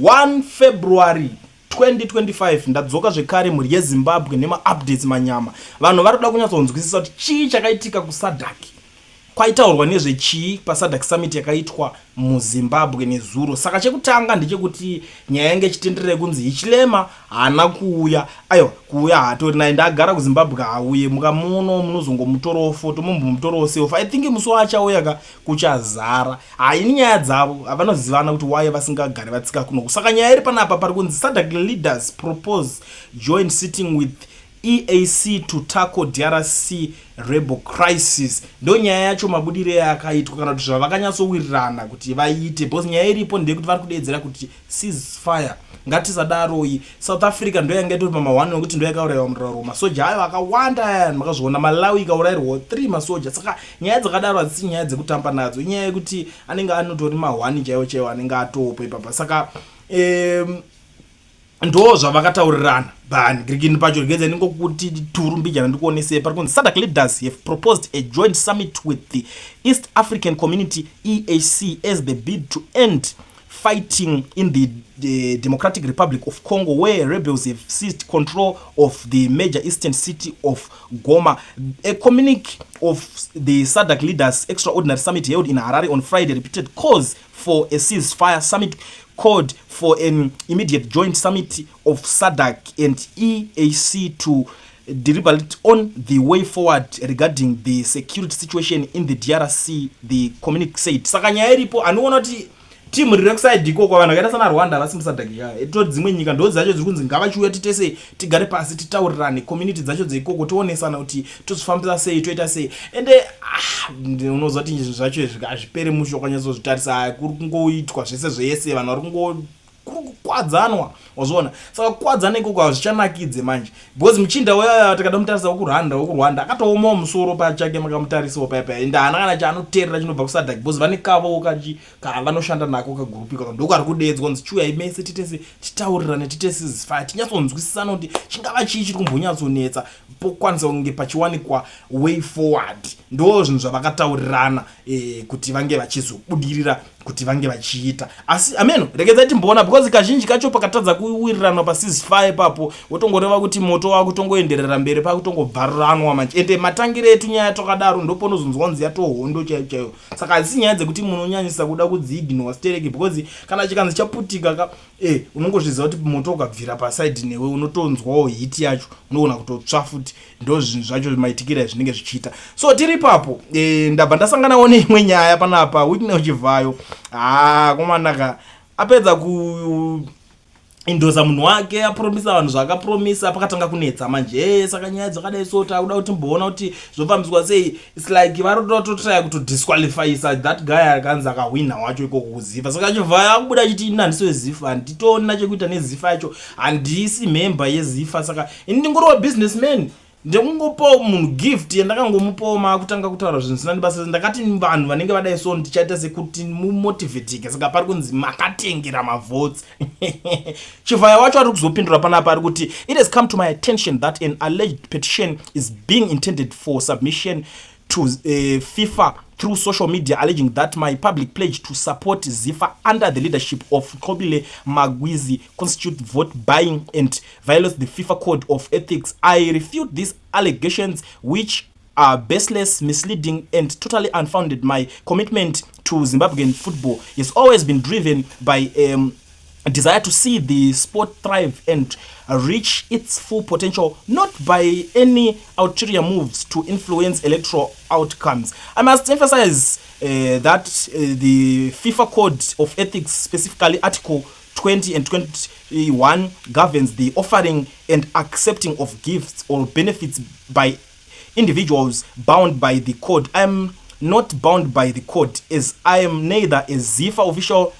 1 February 2025 ndadzoka zvekare muri yeZimbabwe nema-updates manyama. Vanhu vari kuda kunyatsonzwisisa kuti chii chakaitika kuSADC. Kwaitaurwa nezvechii paSADC summit yakaitwa muZimbabwe Nezuro. Saka chekutanga ndechekuti nyaya yange chitenderere kunzi Hichilema haana kuuya. Aiwa, kuuya hatori naye ndagara kuZimbabwe hauye. Mukamuno munozongomutorowo foto, mumbomutorowo selfie. I think musi wachauya kuchazara. Haini nyaya dzavo, havanozivana kuti why vasingagari vatsika kuno. Saka nyaya iri panapa pari kunzi SADC leaders propose joint sitting with EAC to tackle DRC rebel crisis. Ndo nyaya yacho mabudire yakaitwa kana kuti zvavakanyatsowirirana kuti vaite, because nyaya iripo ndeyekuti vari kudedzera kuti ceasefire. Ngatisadaro South Africa ndo yanga itori pama1 nokuti ndo yakaurayiwa muraro masoja ayo akawanda, makazviona Malawi ikaurayirwa 3 masoja. Saka nyaya dzakadaro hadzisi nyaya dzekutamba nadzo, inyaya yekuti anenge anotori ma1 chaiwo chaiwo anenge atopo ipapa. Saka ndo zvavakataurirana bani grigini pacho rigedza ningokuti turumbijana ndikuonese pari kunzi SADC leaders have proposed a joint summit with the East African Community EAC as they bid to end fighting in the Democratic Republic of Congo, where rebels have seized control of the major eastern city of Goma. A communique of the SADC leaders extraordinary summit held in Harare on Friday repeated calls for a ceasefire. Summit called for an immediate joint summit of SADC and EAC to deliberate on the way forward regarding the security situation in the DRC, the communique said. Saka nyaya iripo anoona kuti timu riri kuside iko kwa vanhu vakaita sana Rwanda vasi muSADC ya eto dzimwe nyika ndo dzacho dziri kunzi ngavachiuya titese tigare pasi titaurirane community dzacho dzeikoko tionesana kuti tozvifambisa sei toita sei. Ende unozwa kuti izvo zvacho hazvipere musho kwanyatsotarisa kuri kungoitwa zvese zvese vanhu vari kukwadzanwa wazviona. Saka kukwadzana ikoko hazvichanakidze manje, because muchinda weya takada mutarisa wokurwanda akatooma musoro pachake makamutarisawo paipa ende haana kana chaanoteerera chinobva kuSADC, because vane kavo vanoshanda nako kagurupika ndoko ari kudedzwa kunzi chiuya imese titese titaurirane titese ceasefire tinyatsonzwisisana kuti chingava chii chiri kumbonyatsonetsa pokwanisa kunge pachiwanikwa way forward. Ndo zvinhu zvavakataurirana kuti vange vachizobudirira kuti vange vachiita. Asi ameno regedza timboona, because kazhinji kacho pakatadza kuwirirana paceasefire papo wotongoreva kuti moto wakutongoenderera mberi pakutongobvaruranwa manje. Ende matangire etu nyaya tokadaro ndopo nozonzwa nzi yatohondo chaiyo. Saka hadzisi nyaya dzekuti munonyanyisa kuda kudziignore stereki, because kana chikanzi chaputika unongozviziva kuti moto ukabvira paside newe unotonzwawo hiti yacho, unoona kutotsva futi. Ndo zvinhu zvacho maitikira zvinenge zvichiita. So tiri papo ndabva ndasanganawo neimwe nyaya panapa Whitney Chivayo. Komanaka apedza kuindosa munhu wake apromisa vanhu zvakapromisa pakatanga kunetsa manje. Saka nyaya dzakadai so takuda kuti mboona kuti zvofambiswa sei. It's like varotototaya kutodisqualifyisa that guy akanzi akahwina wacho ikoko kuZifa. Saka Chivayo akubuda achiti ini handisi weZifa, handitona chekuita neZifa yacho, handisi member yeZifa. Saka ini ndingoriwo businessman, ndekungopawo munhu gift yandakangomupawo makutanga kutaura zvinhu zvisina basa. Ndakati vanhu vanenge vadai so ndichaita sekuti mumotivatike. Saka pari kunzi makatengera mavotes. Chivayo wacho ari kuzopindura panapa ari kuti it has come to my attention that an alleged petition is being intended for submission to FIFA through social media, alleging that my public pledge to support Zifa under the leadership of Kobile Magwizi constitute vote buying and violates the FIFA code of ethics. I refute these allegations, which are baseless, misleading and totally unfounded. My commitment to Zimbabwean football has always been driven by a desire to see the sport thrive and reach its full potential, not by any ulterior moves to influence electoral outcomes. I must emphasize that the FIFA Code of Ethics, specifically Article 20 and 21, governs the offering and accepting of gifts or benefits by individuals bound by the code. I am not bound by the code, as I am neither a Zifa official,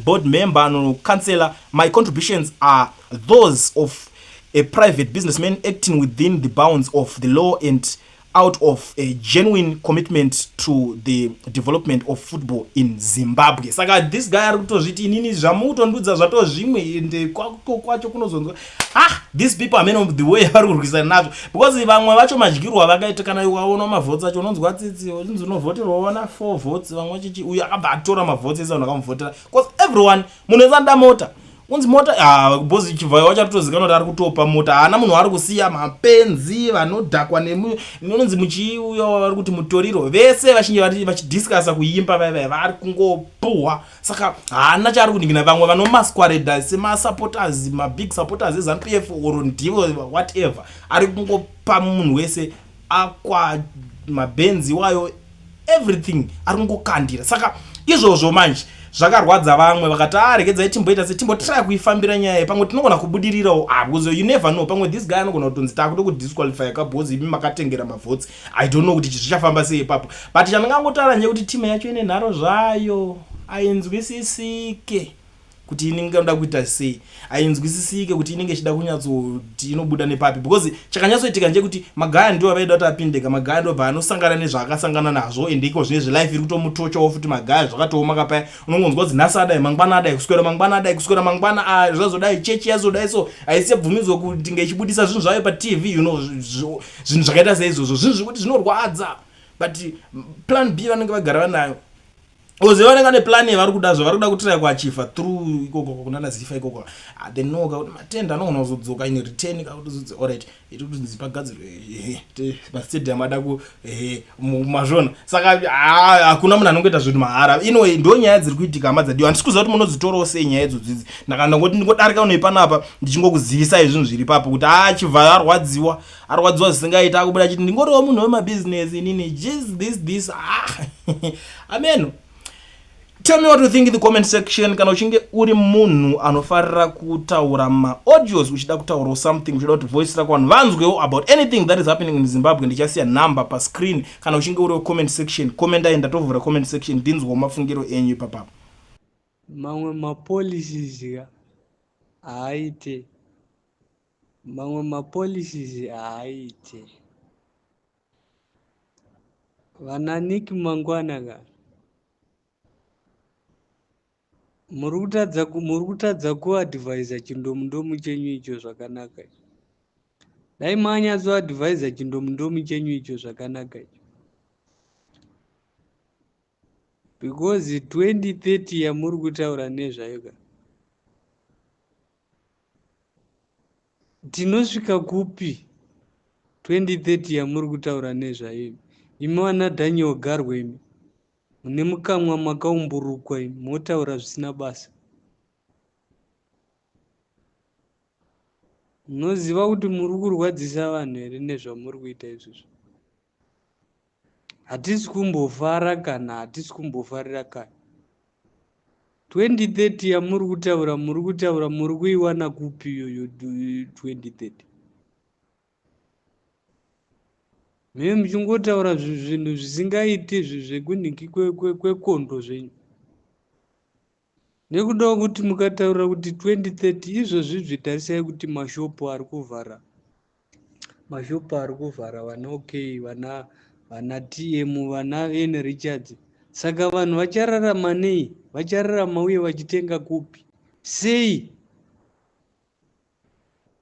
board member nor councillor. My contributions are those of a private businessman acting within the bounds of the law and out of a genuine commitment to the development of football in Zimbabwe. Saka this guy ari kutozviti inini zvamutondudza zvatozvimwe ende kwacho kunozonzwa these people are men of the way vari kurwisana nazvo, because vamwe vacho madyirwa vakaita kana ukaona mavhotes acho unonzwa tsitsi unonzi unovhoterwa wana 4 votes, vamwe chichi uyu akabva atora mavhotes ese vanhu vakamuvhotera, because everyone munhu esanda mota unzi mota bhozi Chivayo wachatozikanwa kuti ari kutopa mota, haana munhu ari kusiya mapenzi vanodhakwa nemunonzi muchiuya vari kuti mutoriro, vese vachinge vachidhiskasa kuimba vaivai vari kungopuhwa. Saka haana chaari kuningina. Vamwe vanomasquareda semasupporters, mabig supporters eZANU-PF or ndivo whatever, ari kungopa munhu wese akwa mabenzi wayo everything ari kungokandira. Saka izvozvo manje zvakarwadza vamwe vakati regedzai timboita setimbotraya kuifambira nyaya pamwe tinogona kubudirirawo because you never know, pamwe this guy anogona kutonzi takuda kudisqualify kabhozi imi makatengera mavhotsi. I don't know kuti zvichafamba sei ipapo, but chandingangotaura nje timu yacho ine nharo zvayo ainzwisisike kuti inenge inoda kuita sei, ainzwisisike kuti inenge ichida kunyatsoti inobuda nepapi, because chakanyatsoitika nje kuti magaya ndiwo vaida kuti apindeka, magaya ndobva anosangana nezvaakasangana nazvo, ende iko zvinezvi life iri kutomutochawo futi magaya zvakatooma kapaya. Unongonzwa kuti nhasi adai mangwana adai kuswera mangwana adai kuswera mangwana zvazodai chechi yazodai, so haisiyabvumidzwa kuti ngeichibudisa zvinhu zvayo paTV, you know, zvinhu zvakaita seizvozvo zvinhu zvekuti zvinorwadza, but plan B vanenge vagara vanayo. Oze vanenge ne plan yevari kudazvo, vari kuda kutraya kuachiva through ikoko kunana Zifa ikoko. They know kuti matenda anogona kuzodzoka in return kuti alright iri Zifa gadzirwe stadium ada ku mazvona. Saka hakuna munhu anongoita zvinhu mahara. Inwe ndo nyaya dziri kuitika madzadiwa. Handisi kuziva kuti munozvitoro sei nyaya idzodzidzi. Ndakanda ngoti ndingodarika uno ipanapa ndichingokuzivisai zvinhu zviri papo kuti Chivayo arwadziwa zvisingaita akubuda chiti ndingoriwo munhu wemabusiness inini just this amen. Tell me what you think in the comment section. Kana uchinge uri munhu anofarira kutaura audios uchida kutaura something, uchida kuti voice rako vanhu vanzwewo about anything that is happening in Zimbabwe, ndichasiya number pa screen. Kana uchinge uri comment section, komenda enda tovhura comment section ndinzwa mafungiro enyu papa. Mamwe mapolicies aite vananiki mangwana murikutadza kuadvisa chindomundomu chenyu icho zvakanaka. Dai manyatso advisa chindomundomu chenyu icho zvakanaka, because 2030 yamuri kutaura nezvayo tinosvika kupi? 2030 yamuri kutaura nezvayo imi wana Daniel Garwe imi mune mukamwa makaumburukwa imi motaura zvisina basa. Munoziva kuti muri kurwadzisa vanhu here nezvamuri kuita izvozvo? Hatisi kumbofara kana hatisi kumbofarira kana. 2030 yamuri kutaura muri kuiwana kupi iyoyo 2030? Mimi muchingotaura zvinhu zvisingaiti zvekunhiki kwekondo zvenyu. Nekuda kuti mukataura kuti 2030 izvozvi zvitarisai kuti mashopu ari kuvhara. Mashopu ari kuvhara vana OK, vana TM, vana N Richards. Saka vanhu vachararama nei? Vachararama uye vachitenga kupi? Sei?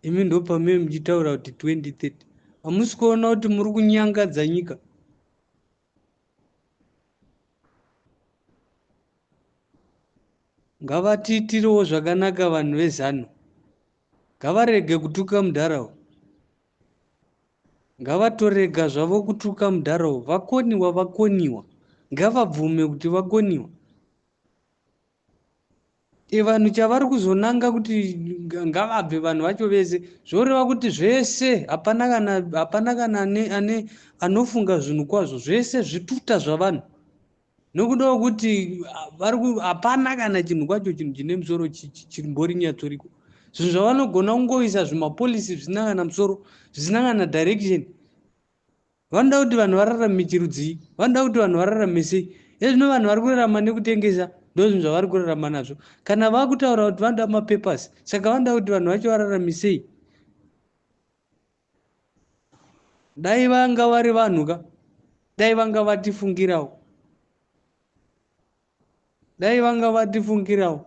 Imi ndo pamwe muchitaura kuti 2030. Hamusi kuona kuti muri kunyangadza nyika? Ngavatiitirewo zvakanaka vanhu vezano. Ngavarege kutuka mudharawo. Ngavatorega zvavo kutuka mudharawo. Vakoniwa. Ngavabvume kuti vakoniwa. Vanhu chavari kuzonanga kuti ngavabve vanhu vacho vese, zvoreva kuti zvese hapana kana anofunga zvinhu kwazvo, zvese zvituta zvavanhu. Nokuda kuti hapana kana chinhu kwacho chinhu chine musoro chimbori nyatsoriko. Zvinhu zvavanogona kungoisa zvimapolisi zvisina kana musoro, zvisina kana direction. Vanoda kuti vanhu vararame chirudzii? Vanoda kuti vanhu vararame sei? Zvino vanhu vari kurarama nekutengesa ndo zvinhu zvavari kurarama nazvo. Kana vakutaura kuti vanoda mapepasi, saka vanoda kuti vanhu vacho vararame sei? Dai vanga vari vanhu ka? Dai vanga vatifungirawo. Dai vanga vatifungirawo.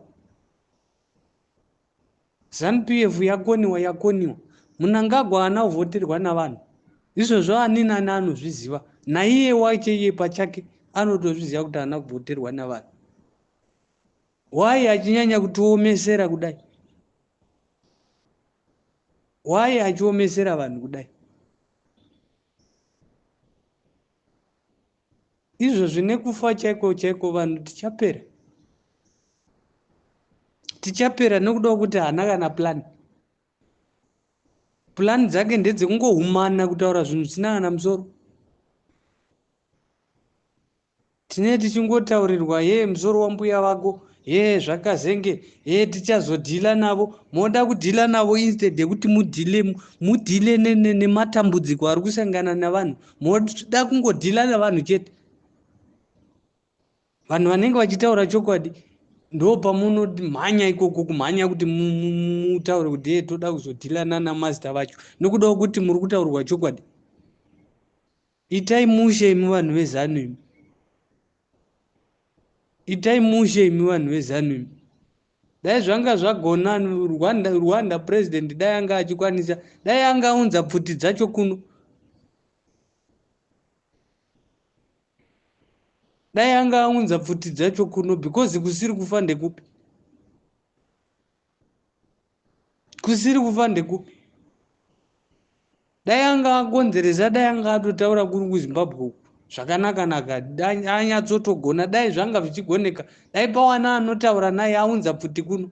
ZANU-PF yakoniwa. Munangagwa ana uvhoterwa navanhu. Izvozvo ani nani anozviziva. Naiye wacho iye pachake anotozviziva kuti ana kuvhoterwa navanhu. Why achinyanya kutiomesera kudai? why achiomesera vanhu kudai? Izvozvi nekufa chaiko chaiko vanhu tichapera nekuda kuti haana kana plan dzake ndedzekungohumana kutaura zvinhu zvisina kana musoro. Tine tichingotaurirwa musoro wambuya vako zvakazenge tichazodhila navo. Moda kudhila navo instead yekuti mudhile nematambudziko ari kusangana navanhu, moda kungodhila navanhu chete. Vanhu vanenge vachitaura chokwadi ndo pamunomhanya ikoko, kumhanya kuti mutaure kuti toda kuzodhilana namazita vacho, nokuda kuti muri kutaurirwa chokwadi. Itai mushe imi vanhu vezanu imi. Itai mushe imi vanhu vezanu imi. Dai zvanga zvagona Rwanda president dai anga achikwanisa, dai angaunza pfuti dzacho kuno. Dai angaunza pfuti dzacho kuno, because kusiri kufa ndekupi. Kusiri kufa ndekupi. Dai anga akonzeresa, dai anga atotaura kuri kuZimbabwe uku zvakanaka, anyatsotogona, dai zvanga zvichigoneka, dai pawana anotaura naye aunza pfuti kuno.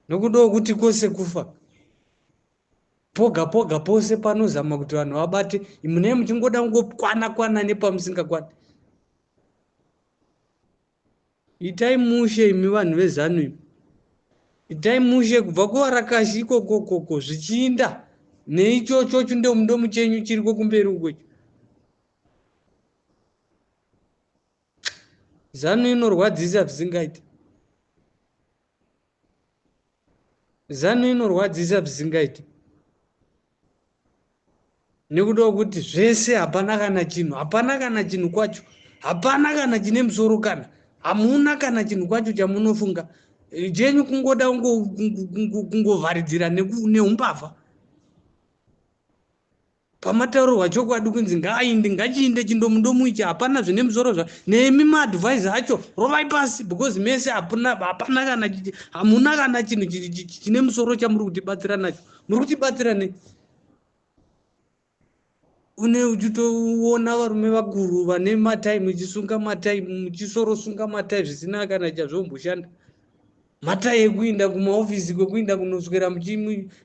Nokuda kuti kwose kufa, poga poga pose panozama kuti vanhu vabate, mune muchingoda kungokwana nepamusingakwana. Itai mushe imi vanhu vezanu imi. Itai mushe kubva kuvarakashi ikoko zvichiinda neichocho chindomudomu chenyu chiriko kumberi uko. Zanu inorwadzisa zvisingaiti. Zanu inorwadzisa zvisingaiti. Nekuda kuti zvese hapana kana chinhu kwacho, hapana kana chine musoro kana, hamuna kana chinhu kwacho chamunofunga. Chenyu kungoda kungovharidzira neumbavha. Pamataurirwa chokwadi kunzi ngachiinde chindomudomu ichi, hapana zvine musoro zva, nemi maadvisor acho rovai pasi, because mese hamuna kana chinhu chine musoro chamuri kutibatsira nacho. Muri kutibatsira nei? Une uchitoona varume vakuru vane matai, muchisunga matai, muchisorosunga matai zvisina kana chazvomboshanda. Matai ekuinda kumaofisi, kwekuinda kunoswera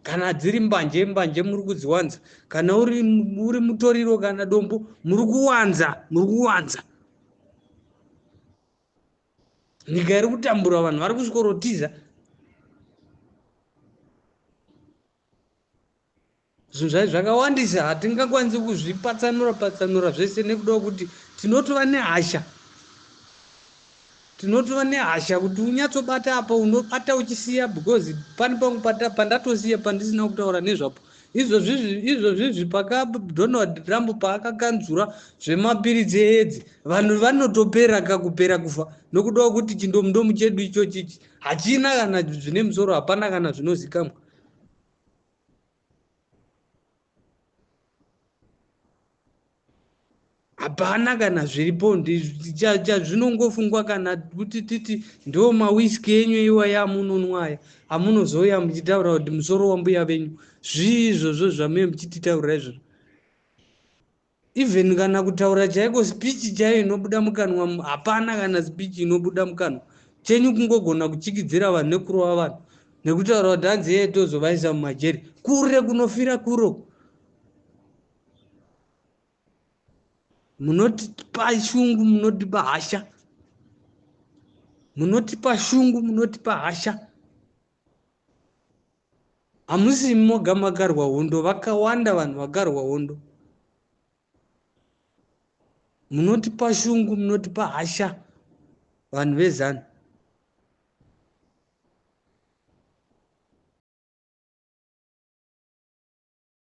kana dziri mbanje muri kudziwanza, kana uri mutoriro kana dombo muri kuwanza. Nyika iri kutambura vanhu vari kusvikorotiza. Zvinhu zvakawandisa hatingakwanisi kuzvipatsanura zvese, nekuda kuti tinotova nehasha kuti unyatsobata apa unobata uchisiya, because pane pamwe pandatosiya pandisina kutaura nezvapo. Izvozvi Donald Trump paakakanzura zvemapiritsi eedzi, vanhu vanotopera kakupera kufa, nokuda kuti chindomudomu chedu ichochi hachina kana zvine musoro, hapana kana zvinozikamwa. Hapana kana zviripo, zvinongofungwa kana kuti titi ndo mawiski enyu iwa yamunonwaya, amunozoya muchitaura kuti musoro wambuya venyu. Zvizvozvo zvamene muchititaurira izvozvo. Even kana kutaura chaiko, speech chaiyo inobuda mukanwa, hapana kana speech inobuda mukanwa. Chenyu kungogona kuchikidzira vanhu nekurova vanhu, nekutaura kuti hanzi tozovaisa mumajeri. Kure kunofira kuro. Munotipa shungu, munotipa hasha. Munotipa shungu, munotipa hasha. Hamusi moga magarwa hondo, vakawanda vanhu vagarwa hondo. Munotipa shungu, munotipa hasha, vanhu vezanu.